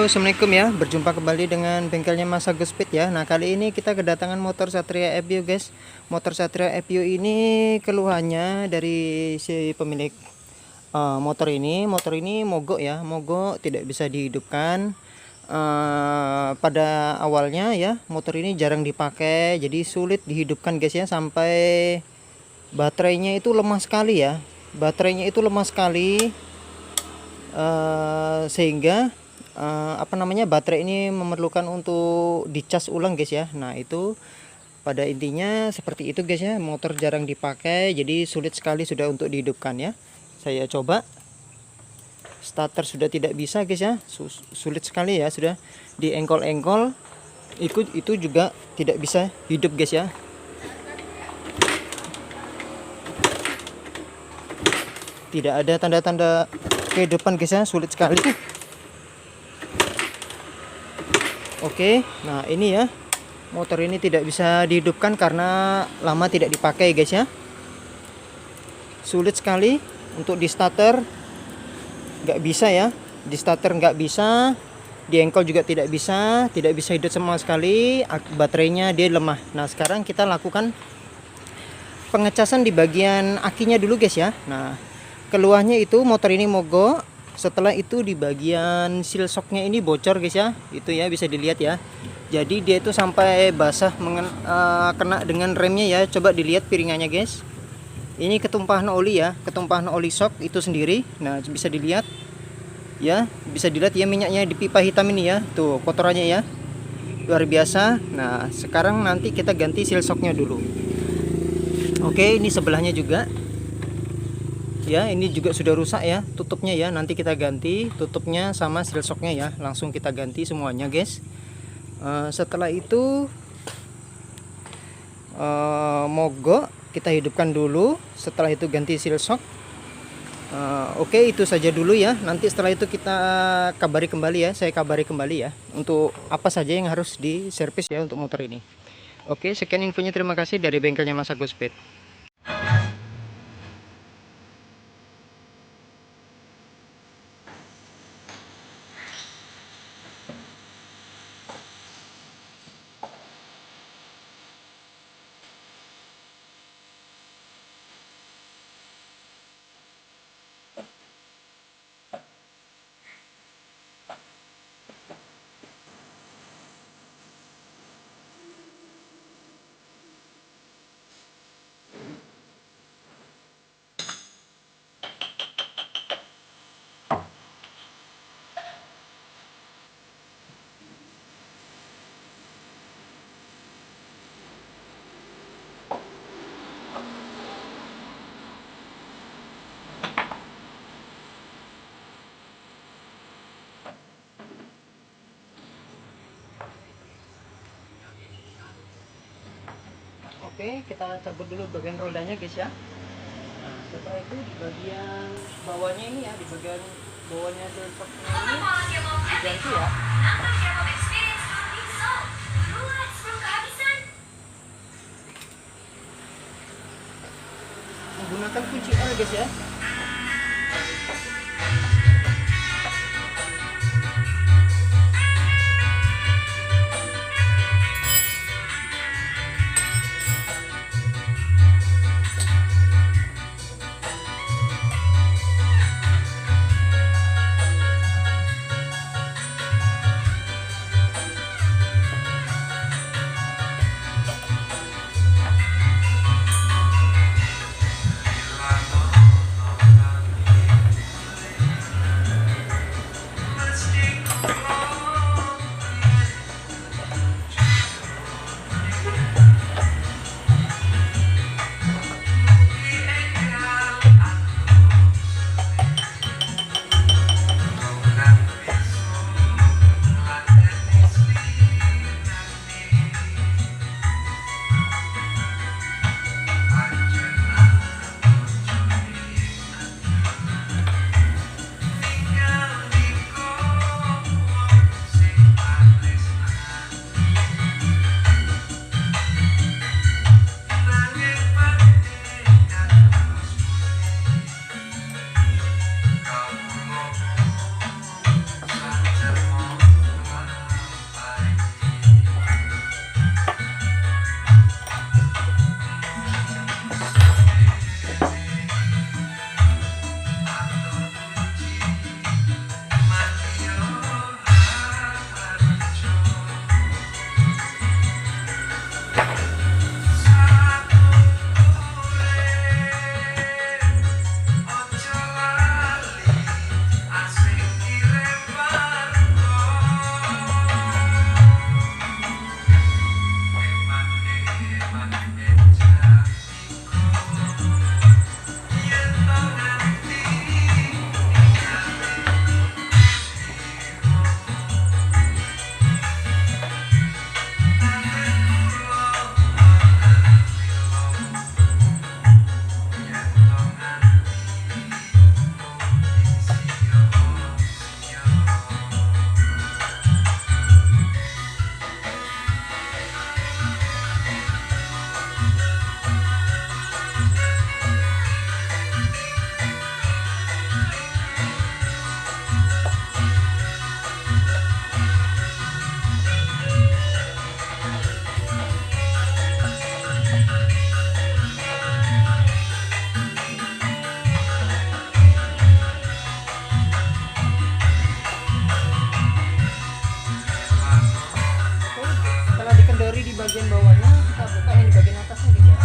Assalamualaikum ya. Berjumpa kembali dengan bengkelnya Mas Agus Speed ya. Nah, kali ini kita kedatangan motor Satria Evio guys. Motor Satria Evio ini keluhannya dari si pemilik motor ini. Motor ini mogok ya, mogok, tidak bisa dihidupkan. Pada awalnya ya, motor ini jarang dipakai, jadi sulit dihidupkan guys ya. Sampai baterainya itu lemah sekali ya. Baterainya itu lemah sekali. Sehingga baterai ini memerlukan untuk dicas ulang guys ya. Nah, itu pada intinya seperti itu guys ya. Motor jarang dipakai, jadi sulit sekali sudah untuk dihidupkan ya. Saya coba starter sudah tidak bisa guys ya. Sulit sekali ya, sudah di engkol-engkol itu juga tidak bisa hidup guys ya. Tidak ada tanda-tanda kehidupan guys ya, sulit sekali. Oke, nah ini ya, motor ini tidak bisa dihidupkan karena lama tidak dipakai guys ya. Sulit sekali untuk di starter, nggak bisa ya. Di starter nggak bisa, di engkol juga tidak bisa hidup sama sekali. Baterainya dia lemah. Nah, sekarang kita lakukan pengecasan di bagian akinya dulu guys ya. Nah, keluarnya itu motor ini mogok. Setelah itu di bagian seal shocknya ini bocor guys ya. Itu ya, bisa dilihat ya. Jadi dia itu sampai basah kena dengan remnya ya. Coba dilihat piringannya guys. Ini ketumpahan oli ya, ketumpahan oli shock itu sendiri. Nah, bisa dilihat ya, bisa dilihat ya minyaknya di pipa hitam ini ya. Tuh kotorannya ya, luar biasa. Nah, sekarang nanti kita ganti seal shocknya dulu. Oke, ini sebelahnya juga ya, ini juga sudah rusak ya tutupnya ya. Nanti kita ganti tutupnya sama seal shocknya ya, langsung kita ganti semuanya guys. Setelah itu mogok kita hidupkan dulu, setelah itu ganti seal shock. Oke, itu saja dulu ya. Nanti setelah itu kita kabari kembali ya, saya kabari kembali ya untuk apa saja yang harus diservis ya untuk motor ini. Oke, sekian infonya, terima kasih dari bengkelnya Mas Agus Speed. Oke, kita cabut dulu bagian rodanya guys ya. Nah, setelah itu di bagian bawahnya ini ya, di bagian bawahnya seal shocknya ini diganti ya. Menggunakan kunci L guys ya. kendori di bagian bawahnya, kita buka yang di bagian atasnya gitu ya.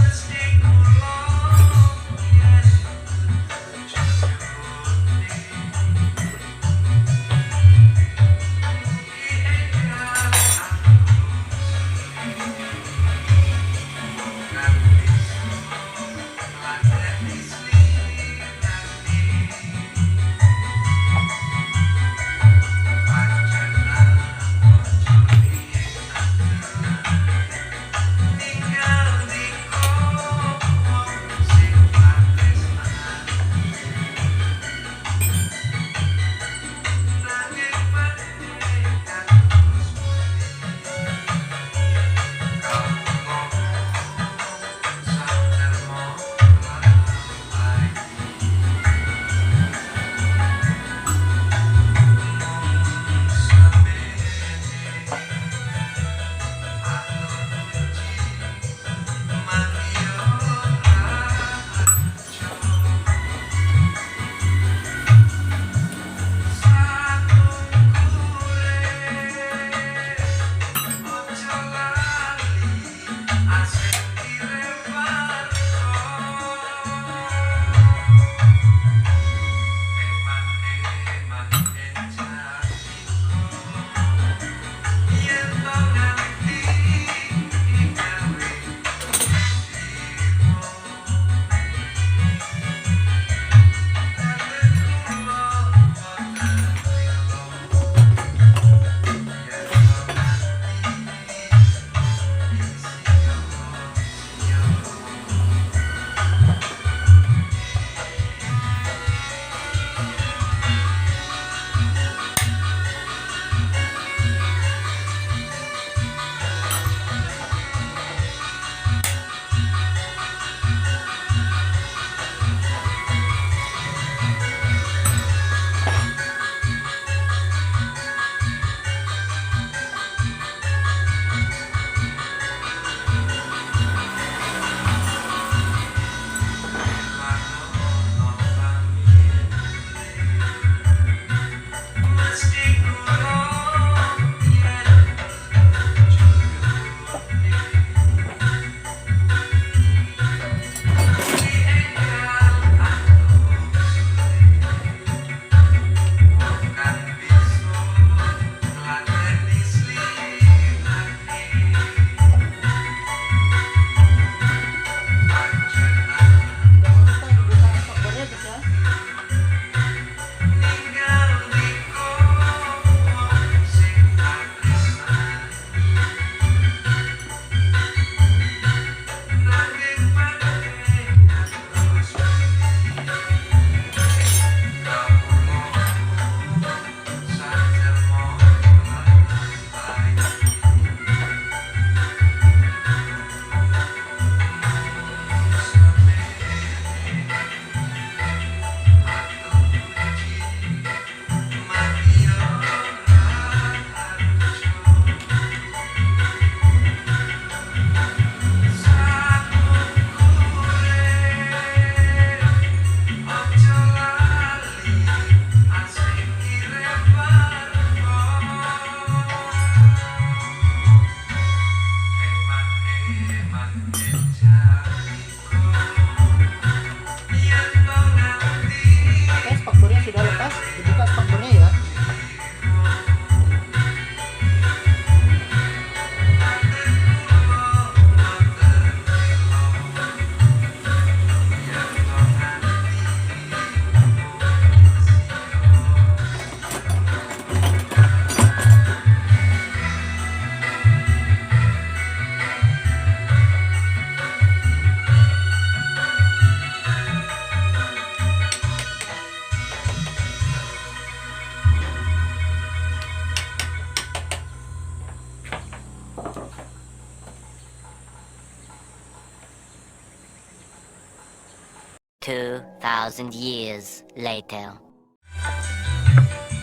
"2,000 years later."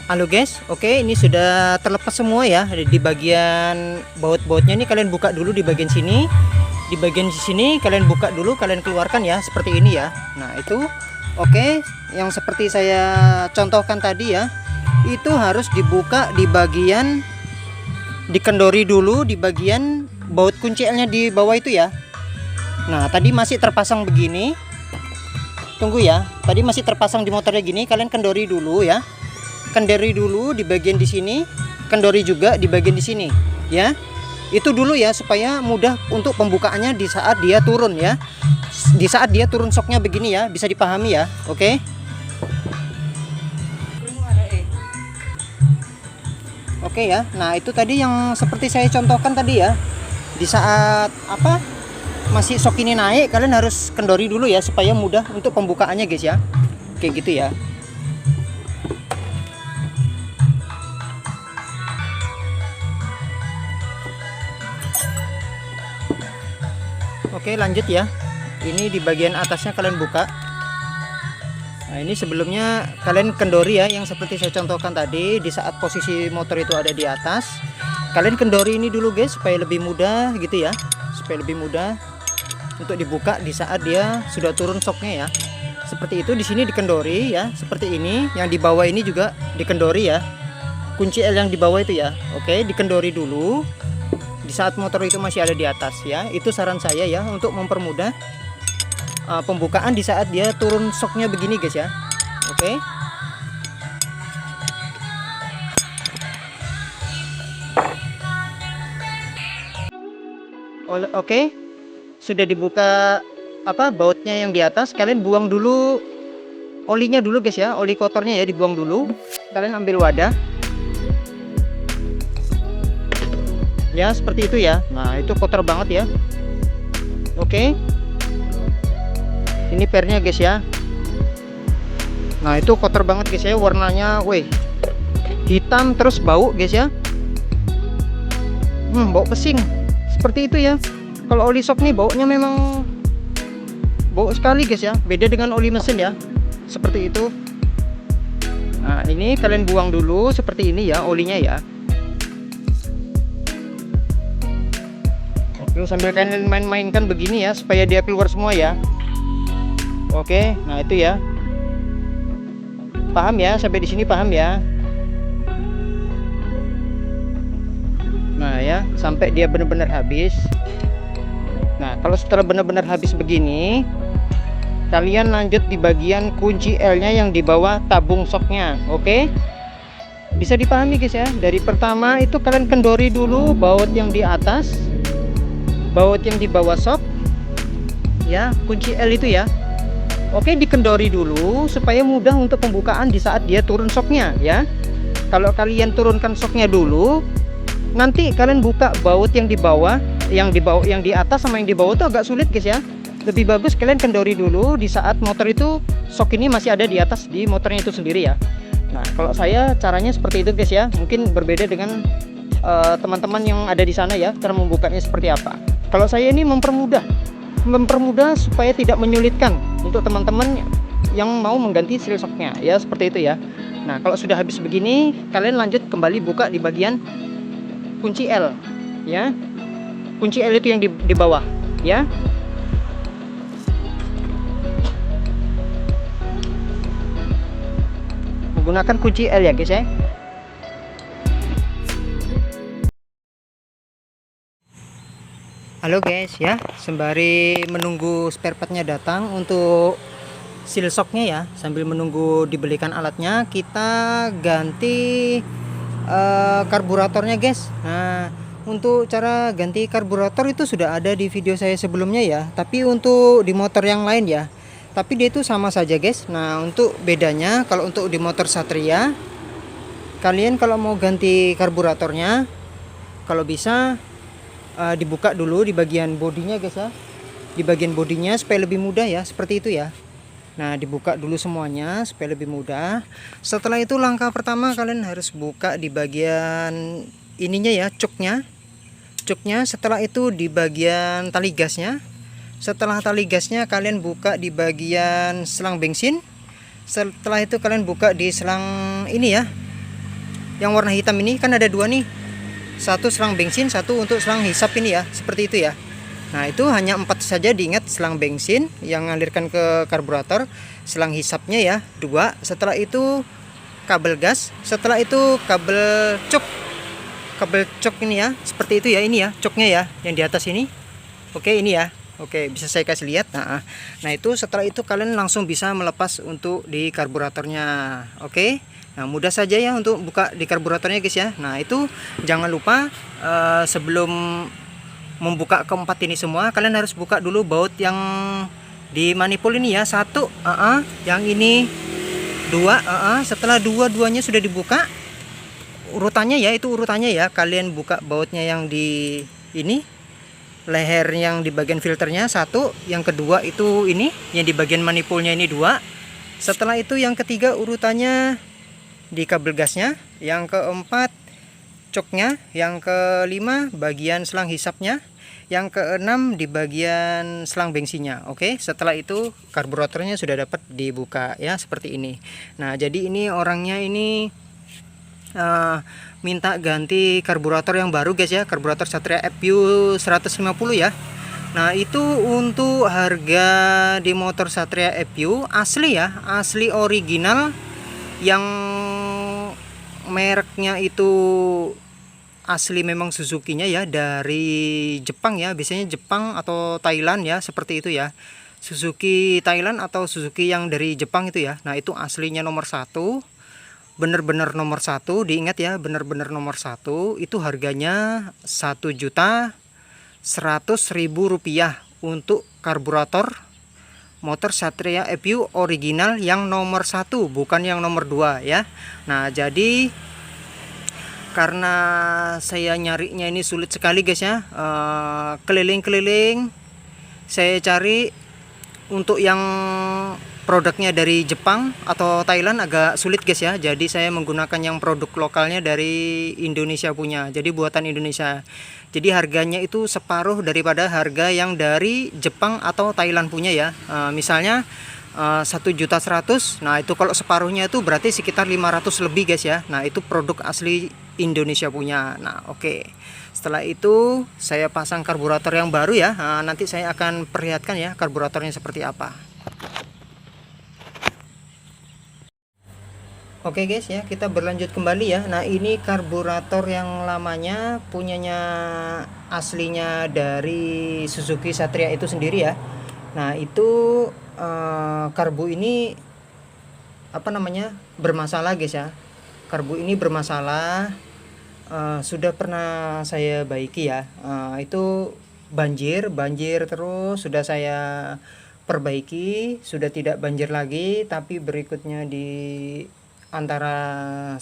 Halo guys, oke ini sudah terlepas semua ya. Di bagian baut-bautnya ini kalian buka dulu di bagian sini. Di bagian sini kalian buka dulu, kalian keluarkan ya seperti ini ya. Nah itu oke, yang seperti saya contohkan tadi ya, itu harus dibuka di bagian, dikendori dulu di bagian baut kunci L nya di bawah itu ya. Nah tadi masih terpasang begini, tunggu ya, tadi masih terpasang di motornya gini. Kalian kendori dulu ya, kendori dulu di bagian di sini, kendori juga di bagian di sini ya. Itu dulu ya, supaya mudah untuk pembukaannya di saat dia turun ya. Di saat dia turun shocknya begini ya, bisa dipahami ya. Oke. Oke ya. Nah itu tadi yang seperti saya contohkan tadi ya. Di saat apa masih shock ini naik, kalian harus kendori dulu ya, supaya mudah untuk pembukaannya guys ya. Kayak gitu ya. Oke lanjut ya. Ini di bagian atasnya kalian buka. Nah ini sebelumnya kalian kendori ya, yang seperti saya contohkan tadi. Di saat posisi motor itu ada di atas, kalian kendori ini dulu guys, supaya lebih mudah gitu ya, supaya lebih mudah untuk dibuka di saat dia sudah turun shocknya ya. Seperti itu. Di sini dikendori ya, seperti ini. Yang di bawah ini juga dikendori ya, kunci L yang di bawah itu ya. Oke, dikendori dulu di saat motor itu masih ada di atas ya. Itu saran saya ya, untuk mempermudah pembukaan di saat dia turun shocknya begini guys ya. Oke. Oke, sudah dibuka apa bautnya yang di atas. Kalian buang dulu olinya dulu guys ya, oli kotornya ya dibuang dulu. Kalian ambil wadah ya, seperti itu ya. Nah itu kotor banget ya. Oke, ini pernya guys ya. Nah itu kotor banget guys ya, warnanya weh hitam terus bau guys ya. Bau pesing seperti itu ya. Kalau oli shock nih baunya memang bau sekali guys ya, beda dengan oli mesin ya, seperti itu. Nah ini kalian buang dulu seperti ini ya, olinya ya. Oke, sambil kalian main-mainkan begini ya, supaya dia keluar semua ya. Oke, nah itu ya. Paham ya, sampai di sini paham ya. Nah ya, sampai dia benar-benar habis. Nah kalau setelah benar-benar habis begini, kalian lanjut di bagian kunci L nya yang di bawah tabung shocknya. Oke, bisa dipahami guys ya. Dari pertama itu kalian kendori dulu baut yang di atas, baut yang di bawah shock ya, kunci L itu ya. Oke, dikendori dulu supaya mudah untuk pembukaan di saat dia turun shocknya ya. Kalau kalian turunkan shocknya dulu, nanti kalian buka baut yang di bawah, yang di atas sama yang di bawah itu agak sulit guys ya. Lebih bagus kalian kendori dulu di saat motor itu shock ini masih ada di atas di motornya itu sendiri ya. Nah kalau saya caranya seperti itu guys ya. Mungkin berbeda dengan teman-teman yang ada di sana ya, cara membukanya seperti apa. Kalau saya ini mempermudah supaya tidak menyulitkan untuk teman-teman yang mau mengganti seal shocknya ya, seperti itu ya. Nah kalau sudah habis begini, kalian lanjut kembali buka di bagian kunci L ya, kunci L itu yang di bawah ya. Menggunakan kunci L ya guys ya. Halo guys ya, sembari menunggu spare partnya datang untuk seal shocknya ya, sambil menunggu dibelikan alatnya, kita ganti karburatornya guys. Nah untuk cara ganti karburator itu sudah ada di video saya sebelumnya ya, tapi untuk di motor yang lain ya, tapi dia itu sama saja guys. Nah untuk bedanya, kalau untuk di motor Satria, kalian kalau mau ganti karburatornya, kalau bisa dibuka dulu di bagian bodinya guys ya, di bagian bodinya supaya lebih mudah ya, seperti itu ya. Nah dibuka dulu semuanya supaya lebih mudah. Setelah itu langkah pertama kalian harus buka di bagian ininya ya, cuknya. Setelah itu di bagian tali gasnya. Setelah tali gasnya kalian buka di bagian selang bensin. Setelah itu kalian buka di selang ini ya, yang warna hitam ini kan ada dua nih, satu selang bensin, satu untuk selang hisap ini ya, seperti itu ya. Nah itu hanya 4 saja diingat, selang bensin yang mengalirkan ke karburator, selang hisapnya ya 2, setelah itu kabel gas, setelah itu kabel cuk. kabel cok ini ya, seperti itu ya, ini ya coknya ya yang di atas ini. Oke, ini ya. Oke, bisa saya kasih lihat. Nah itu setelah itu kalian langsung bisa melepas untuk di karburatornya. Oke, nah mudah saja ya untuk buka di karburatornya guys ya. Nah itu jangan lupa sebelum membuka keempat ini semua, kalian harus buka dulu baut yang di manifold ini ya. Satu, yang ini dua. Setelah dua-duanya sudah dibuka, urutannya ya, itu urutannya ya, kalian buka bautnya yang di ini, leher yang di bagian filternya satu, yang kedua itu ini yang di bagian manifoldnya ini dua. Setelah itu yang ketiga urutannya di kabel gasnya, yang keempat coknya, yang kelima bagian selang hisapnya, yang keenam di bagian selang bensinnya. Oke, setelah itu karburatornya sudah dapat dibuka ya, seperti ini. Nah jadi ini orangnya ini minta ganti karburator yang baru guys ya, karburator Satria FPU 150 ya. Nah itu untuk harga di motor Satria FPU asli ya, asli original, yang mereknya itu asli memang Suzuki-nya ya, dari Jepang ya, biasanya Jepang atau Thailand ya, seperti itu ya, Suzuki Thailand atau Suzuki yang dari Jepang itu ya. Nah itu aslinya nomor satu, bener-bener nomor satu, diingat ya, bener-bener nomor satu. Itu harganya 1.100.000 rupiah untuk karburator motor Satria FPU original yang nomor satu, bukan yang nomor 2 ya. Nah jadi karena saya nyarinya ini sulit sekali guys ya, keliling-keliling saya cari untuk yang produknya dari Jepang atau Thailand agak sulit guys ya. Jadi saya menggunakan yang produk lokalnya dari Indonesia punya, jadi buatan Indonesia. Jadi harganya itu separuh daripada harga yang dari Jepang atau Thailand punya ya. Misalnya 1.100.000, nah itu kalau separuhnya itu berarti sekitar 500 lebih guys ya. Nah itu produk asli Indonesia punya. Nah oke, setelah itu saya pasang karburator yang baru ya. Nanti saya akan perlihatkan ya karburatornya seperti apa. Oke guys ya, kita berlanjut kembali ya. Nah ini karburator yang lamanya punyanya aslinya dari Suzuki Satria itu sendiri ya. Nah itu karbu ini apa namanya, bermasalah guys ya. Karbu ini bermasalah, sudah pernah saya baiki ya. Itu banjir terus, sudah saya perbaiki, sudah tidak banjir lagi. Tapi berikutnya di antara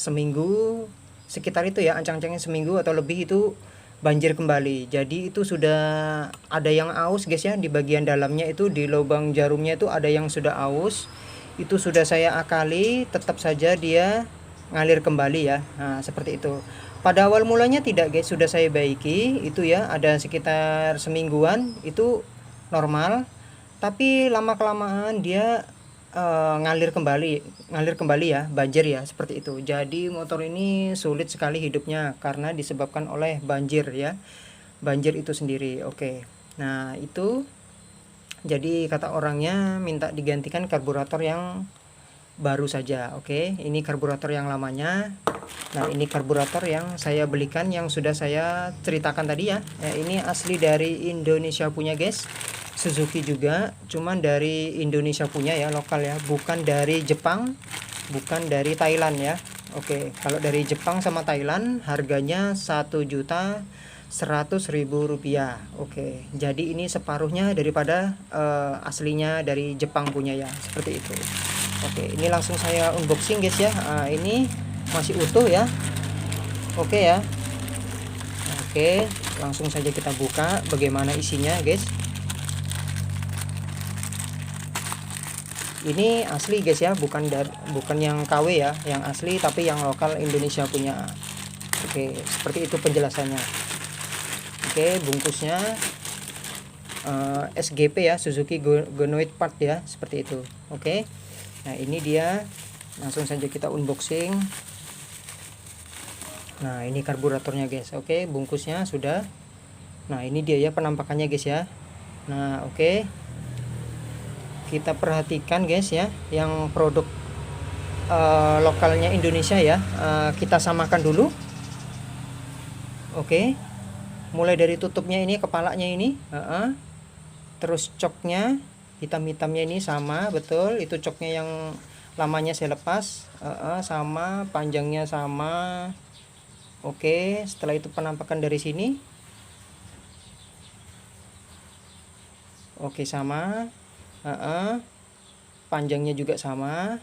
seminggu sekitar itu ya, ancang-ancangnya seminggu atau lebih itu banjir kembali. Jadi itu sudah ada yang aus guys ya, di bagian dalamnya itu di lubang jarumnya itu ada yang sudah aus. Itu sudah saya akali, tetap saja dia ngalir kembali ya. Nah seperti itu. Pada awal mulanya tidak guys, sudah saya baiki itu ya, ada sekitar semingguan itu normal. Tapi lama kelamaan dia ngalir kembali ya, banjir ya, seperti itu. Jadi motor ini sulit sekali hidupnya karena disebabkan oleh banjir ya, banjir itu sendiri. Oke, nah itu jadi kata orangnya minta digantikan karburator yang baru saja. Oke, ini karburator yang lamanya. Nah ini karburator yang saya belikan, yang sudah saya ceritakan tadi ya. Ini asli dari Indonesia punya guys, Suzuki juga, cuman dari Indonesia punya ya, lokal ya, bukan dari Jepang, bukan dari Thailand ya. Oke, kalau dari Jepang sama Thailand harganya 1.100.000 rupiah. Oke, jadi ini separuhnya daripada aslinya dari Jepang punya ya, seperti itu. Oke, ini langsung saya unboxing guys ya. Ini masih utuh ya. Oke ya. Oke, langsung saja kita buka bagaimana isinya guys. Ini asli guys ya, bukan yang KW ya, yang asli tapi yang lokal Indonesia punya. Oke, seperti itu penjelasannya. Oke, bungkusnya SGP ya, Suzuki Gonoid Part ya, seperti itu. Oke, nah ini dia, langsung saja kita unboxing. Nah ini karburatornya guys. Oke, bungkusnya sudah. Nah ini dia ya penampakannya guys ya. Nah oke, kita perhatikan guys ya, yang produk lokalnya Indonesia ya, kita samakan dulu. Oke, mulai dari tutupnya ini, kepalanya ini, terus coknya, hitam-hitamnya ini sama, betul. Itu coknya yang lamanya saya lepas, sama, panjangnya sama. Oke, setelah itu penampakan dari sini. Oke, sama. Panjangnya juga sama.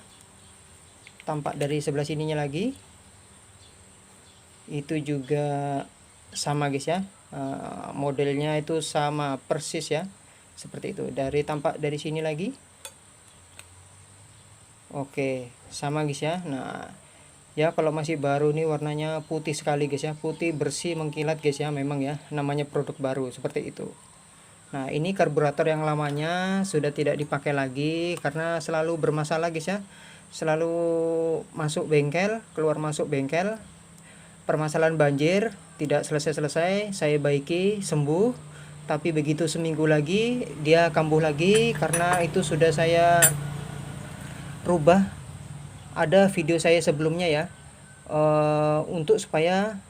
Tampak dari sebelah sininya lagi. Itu juga sama guys ya. Modelnya itu sama persis ya. Seperti itu. Tampak dari sini lagi. Oke, sama guys ya. Nah, ya kalau masih baru nih warnanya putih sekali guys ya. Putih bersih mengkilat guys ya, memang ya. Namanya produk baru seperti itu. Nah, ini karburator yang lamanya sudah tidak dipakai lagi karena selalu bermasalah guys ya. Selalu masuk bengkel, keluar masuk bengkel. Permasalahan banjir tidak selesai-selesai, saya baiki, sembuh. Tapi begitu seminggu lagi dia kambuh lagi karena itu sudah saya rubah. Ada video saya sebelumnya ya, untuk supaya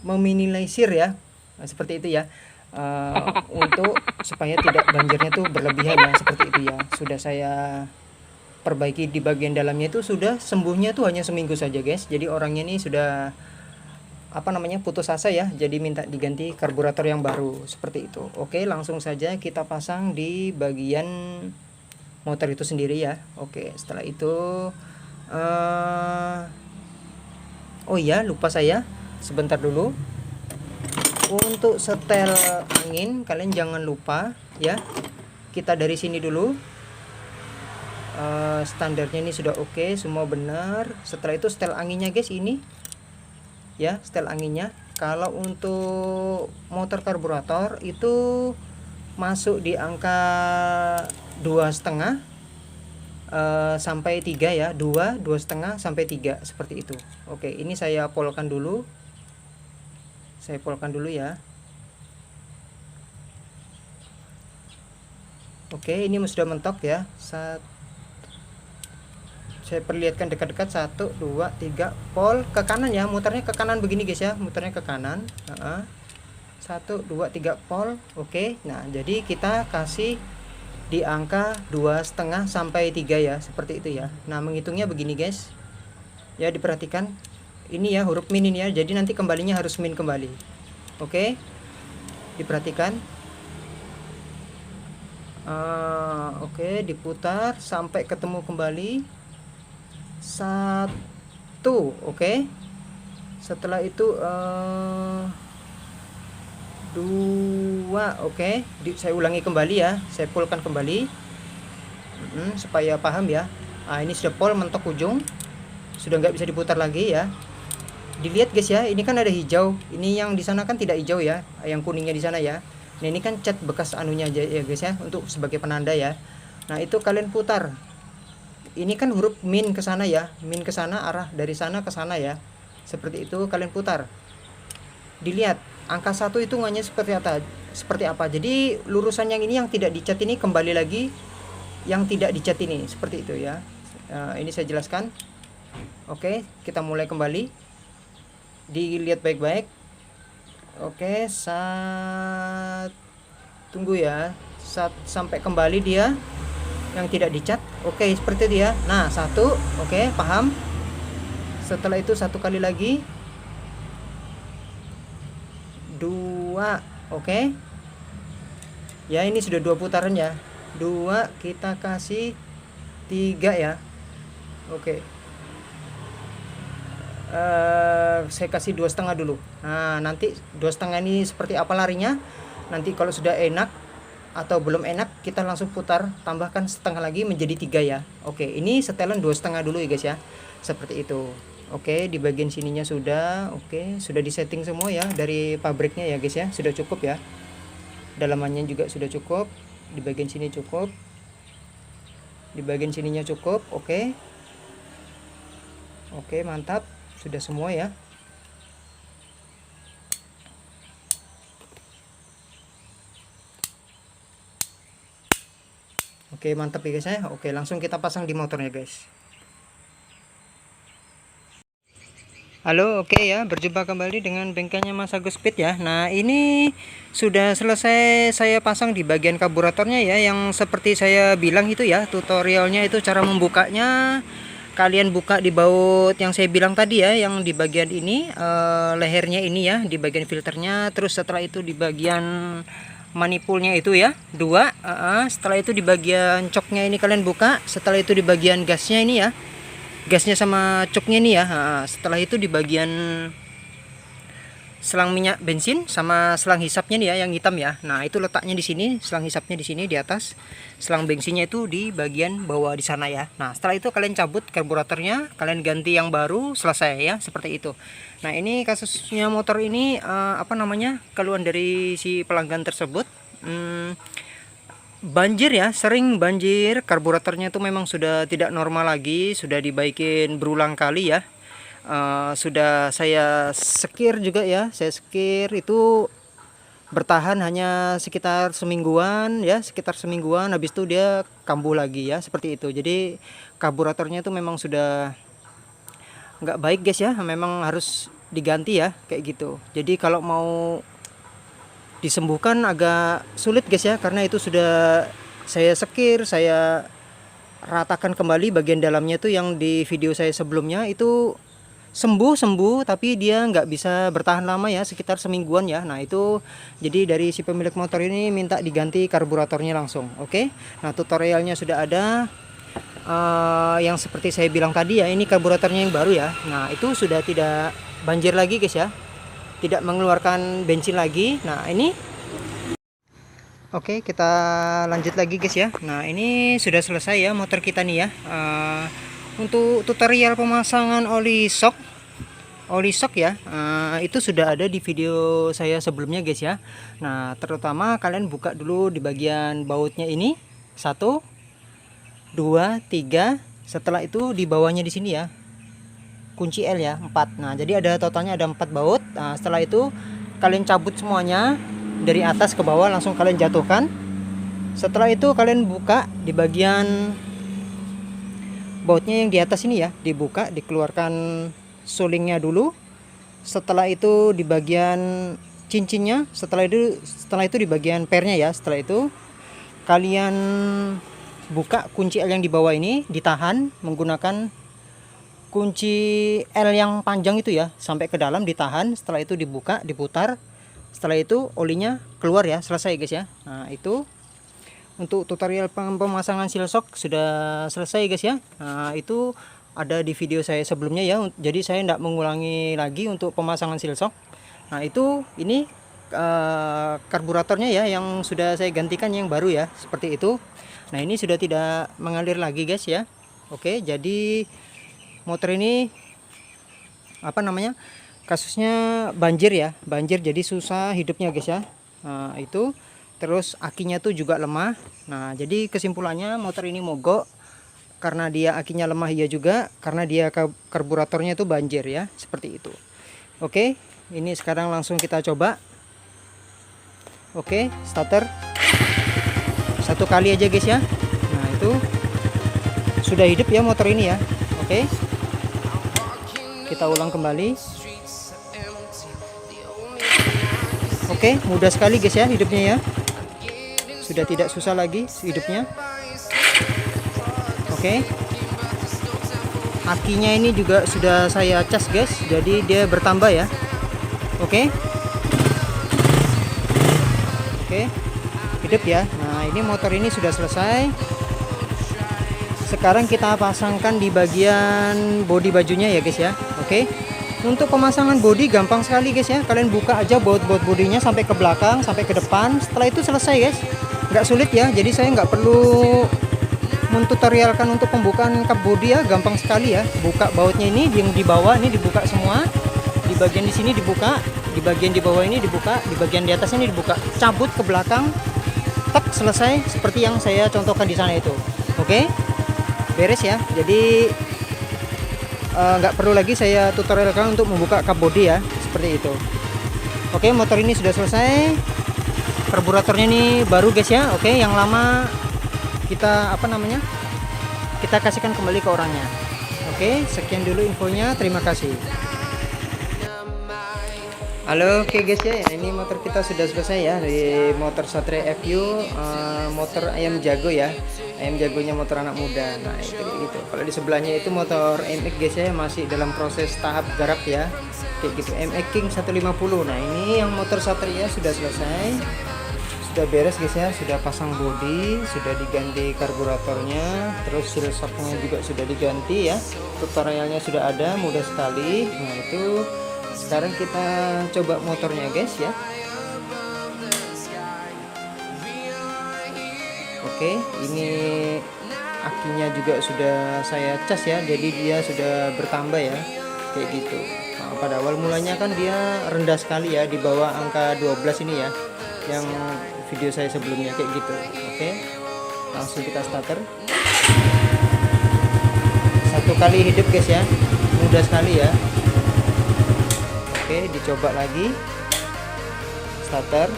meminimalisir ya, seperti itu ya, untuk supaya tidak banjirnya tuh berlebihan ya, seperti itu ya. Sudah saya perbaiki di bagian dalamnya, itu sudah sembuhnya tuh hanya seminggu saja guys. Jadi orangnya ini sudah putus asa ya, jadi minta diganti karburator yang baru seperti itu. Oke, langsung saja kita pasang di bagian motor itu sendiri ya. Oke, setelah itu oh iya, lupa saya, sebentar dulu. Untuk setel angin kalian jangan lupa ya, kita dari sini dulu. Standarnya ini sudah oke, semua benar. Setelah itu setel anginnya guys, ini ya, setel anginnya. Kalau untuk motor karburator itu masuk di angka 2,5 sampai 3 ya, 2,5 sampai 3 seperti itu. Oke, ini saya polkan dulu. Saya polkan dulu ya. Oke, ini sudah mentok ya. Saya perlihatkan dekat-dekat, 1 2 3, pol ke kanan ya, muternya ke kanan begini guys ya, muternya ke kanan. 1 2 3 pol. Oke, nah jadi kita kasih di angka 2,5 sampai 3 ya, seperti itu ya. Nah, menghitungnya begini guys ya, diperhatikan ini ya, huruf min ini ya, jadi nanti kembalinya harus min kembali. Oke, diperhatikan. Oke, diputar sampai ketemu kembali 1. Oke, setelah itu 2. Oke, saya ulangi kembali ya, saya pulkan kembali supaya paham ya. Ini sudah pol, mentok ujung, sudah nggak bisa diputar lagi ya. Dilihat guys ya, ini kan ada hijau, ini yang di sana kan tidak hijau ya, yang kuningnya di sana ya. Nah, ini kan cat bekas anunya aja ya guys ya, untuk sebagai penanda ya. Nah, itu kalian putar. Ini kan huruf min ke sana ya, min ke sana, arah dari sana ke sana ya. Seperti itu kalian putar. Dilihat angka 1 hitungannya seperti apa. Jadi lurusan yang ini yang tidak dicat ini kembali lagi yang tidak dicat ini, seperti itu ya. Ini saya jelaskan. Oke, kita mulai kembali. Dilihat baik-baik. Oke, tunggu ya, sampai kembali dia yang tidak dicat. Oke, seperti itu ya. Nah, 1. Oke, paham. Setelah itu 1 kali lagi, 2. Oke ya, ini sudah 2 putaran ya. 2, kita kasih 3 ya. Oke, saya kasih 2,5 dulu. Nah, nanti 2,5 ini seperti apa larinya, nanti kalau sudah enak atau belum enak kita langsung putar, tambahkan setengah lagi menjadi 3 ya. Oke, ini setelan 2,5 dulu ya guys ya, seperti itu. Oke, di bagian sininya sudah oke, sudah disetting semua ya dari pabriknya ya guys ya, sudah cukup ya. Dalamannya juga sudah cukup, di bagian sini cukup, di bagian sininya cukup. Oke, mantap, sudah semua ya. Oke, mantap ya guys ya. Oke, langsung kita pasang di motornya guys. Halo, oke ya, berjumpa kembali dengan bengkelnya Mas Agus Speed ya. Nah, ini sudah selesai saya pasang di bagian karburatornya ya, yang seperti saya bilang itu ya, tutorialnya itu cara membukanya. Kalian buka di baut yang saya bilang tadi ya, yang di bagian ini lehernya ini ya, di bagian filternya. Terus setelah itu di bagian manifoldnya itu ya, dua. Setelah itu di bagian coknya ini kalian buka. Setelah itu di bagian gasnya ini ya, gasnya sama coknya nih ya. Setelah itu di bagian selang minyak bensin sama selang hisapnya nih ya, yang hitam ya. Nah, itu letaknya di sini, selang hisapnya di sini di atas, selang bensinnya itu di bagian bawah di sana ya. Nah, setelah itu kalian cabut karburatornya, kalian ganti yang baru, selesai ya, seperti itu. Nah, ini kasusnya motor ini keluhan dari si pelanggan tersebut. Banjir ya, sering banjir, karburatornya itu memang sudah tidak normal lagi, sudah dibaikin berulang kali ya. Sudah saya sekir juga ya, saya sekir itu bertahan hanya sekitar semingguan ya, habis itu dia kambuh lagi ya, seperti itu. Jadi karburatornya itu memang sudah nggak baik guys ya, memang harus diganti ya, kayak gitu. Jadi kalau mau disembuhkan agak sulit guys ya, karena itu sudah saya sekir, saya ratakan kembali bagian dalamnya tuh, yang di video saya sebelumnya itu sembuh tapi dia nggak bisa bertahan lama ya, sekitar semingguan ya. Nah, itu jadi dari si pemilik motor ini minta diganti karburatornya langsung. Oke, nah tutorialnya sudah ada. Yang seperti saya bilang tadi ya, ini karburatornya yang baru ya. Nah, itu sudah tidak banjir lagi guys ya, tidak mengeluarkan bensin lagi. Nah, ini oke, kita lanjut lagi guys ya. Nah, ini sudah selesai ya motor kita nih ya. Untuk tutorial pemasangan oli shock ya, itu sudah ada di video saya sebelumnya guys ya. Nah, terutama kalian buka dulu di bagian bautnya ini, 1 2 3. Setelah itu di bawahnya di sini ya, kunci L ya, 4. Nah, jadi ada totalnya ada 4 baut. Nah, setelah itu kalian cabut semuanya dari atas ke bawah, langsung kalian jatuhkan. Setelah itu kalian buka di bagian bautnya yang di atas ini ya, dibuka, dikeluarkan sulingnya dulu. Setelah itu di bagian cincinnya, setelah itu di bagian pernya ya. Setelah itu kalian buka kunci L yang di bawah ini, ditahan menggunakan kunci L yang panjang itu ya, sampai ke dalam ditahan. Setelah itu dibuka, diputar. Setelah itu olinya keluar ya, selesai guys ya. Nah, itu untuk tutorial pemasangan seal shock sudah selesai guys ya. Nah, itu ada di video saya sebelumnya ya, jadi saya tidak mengulangi lagi untuk pemasangan seal shock. Nah, itu ini karburatornya ya, yang sudah saya gantikan yang baru ya, seperti itu. Nah, ini sudah tidak mengalir lagi guys ya. Oke, jadi motor ini kasusnya banjir ya, banjir, jadi susah hidupnya guys ya. Nah, itu terus akinya tuh juga lemah. Nah, jadi kesimpulannya motor ini mogok karena dia akinya lemah, iya juga karena dia karburatornya itu banjir ya, seperti itu. Oke, ini sekarang langsung kita coba. Oke, starter satu kali aja guys ya. Nah, itu sudah hidup ya motor ini ya. Oke, kita ulang kembali. Oke, mudah sekali guys ya hidupnya ya, sudah tidak susah lagi hidupnya. Oke, akinya ini juga sudah saya cas guys, jadi dia bertambah ya. Oke, hidup ya. Nah, ini motor ini sudah selesai. Sekarang kita pasangkan di bagian bodi bajunya ya guys ya. Oke, untuk pemasangan bodi gampang sekali guys ya, kalian buka aja baut-baut bodinya sampai ke belakang, sampai ke depan. Setelah itu selesai guys, nggak sulit ya. Jadi saya nggak perlu mentutorialkan untuk pembukaan kap bodi ya, gampang sekali ya. Buka bautnya ini yang di bawah ini dibuka semua, di bagian di sini dibuka, di bagian di bawah ini dibuka, di bagian di atas ini dibuka, cabut ke belakang, tak, selesai seperti yang saya contohkan di sana itu. Oke, beres ya. Jadi nggak perlu lagi saya tutorialkan untuk membuka kap bodi ya, seperti itu. Oke, motor ini sudah selesai. Karburatornya ini baru guys ya. Oke, yang lama kita kita kasihkan kembali ke orangnya. Oke, sekian dulu infonya, terima kasih. Halo, oke guys ya, ini motor kita sudah selesai ya, di motor Satria FU, motor ayam jago ya, ayam jagonya motor anak muda. Nah itu kayak gitu. Kalau di sebelahnya itu motor MX guys ya, masih dalam proses tahap garap ya, kayak gitu. MX King 150. Nah ini yang motor Satria sudah selesai, sudah beres guys ya, sudah pasang bodi, sudah diganti karburatornya, terus seal shocknya juga sudah diganti ya, tutorialnya sudah ada, mudah sekali. Nah itu sekarang kita coba motornya guys ya. Oke, ini akinya juga sudah saya cas ya, jadi dia sudah bertambah ya, kayak gitu. Nah, pada awal mulanya kan dia rendah sekali ya, di bawah angka 12 ini ya, yang video saya sebelumnya kayak gitu. Oke, langsung kita starter. Satu kali hidup guys ya, mudah sekali ya. Oke, dicoba lagi. Starter.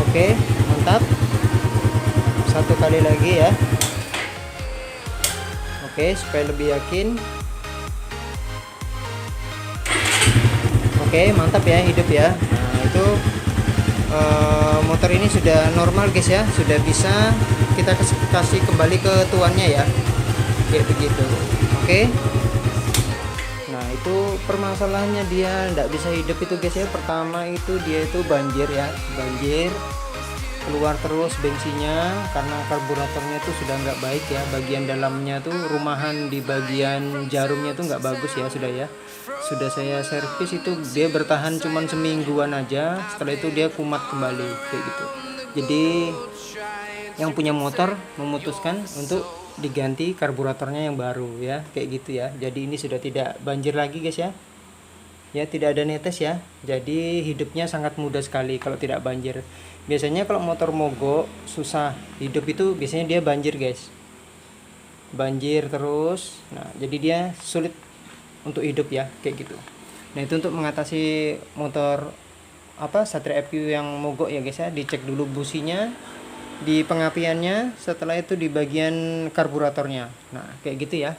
Oke, mantap. Satu kali lagi ya. Oke, supaya lebih yakin. Oke, mantap ya, hidup ya. Nah, itu motor ini sudah normal guys ya, sudah bisa kita kasih kembali ke tuannya ya, kayak begitu. Oke. Nah itu permasalahannya dia tidak bisa hidup itu guys ya. Pertama itu dia itu banjir ya, banjir, keluar terus bensinnya karena karburatornya tuh sudah nggak baik ya, bagian dalamnya tuh rumahan di bagian jarumnya tuh nggak bagus ya, sudah saya servis itu dia bertahan cuman semingguan aja, setelah itu dia kumat kembali kayak gitu. Jadi yang punya motor memutuskan untuk diganti karburatornya yang baru ya, kayak gitu ya. Jadi ini sudah tidak banjir lagi guys ya, ya tidak ada netes ya, jadi hidupnya sangat mudah sekali kalau tidak banjir. Biasanya kalau motor mogok susah hidup itu biasanya dia banjir guys, banjir terus. Nah jadi dia sulit untuk hidup ya, kayak gitu. Nah itu untuk mengatasi motor Satria FU yang mogok ya guys ya, dicek dulu businya, di pengapiannya, setelah itu di bagian karburatornya. Nah kayak gitu ya.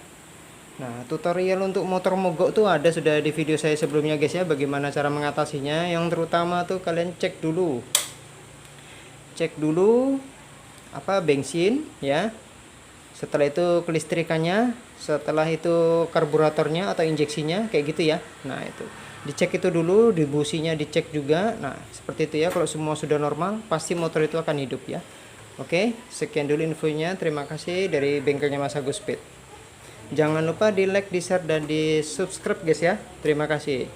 Nah tutorial untuk motor mogok tuh ada sudah di video saya sebelumnya guys ya, bagaimana cara mengatasinya. Yang terutama tuh kalian cek dulu bensin ya, setelah itu kelistrikannya, setelah itu karburatornya atau injeksinya, kayak gitu ya. Nah itu dicek itu dulu, di businya dicek juga. Nah seperti itu ya, kalau semua sudah normal pasti motor itu akan hidup ya. Oke, sekian dulu infonya. Terima kasih dari bengkelnya Mas Agus Speed. Jangan lupa di like, di share, dan di subscribe guys ya. Terima kasih.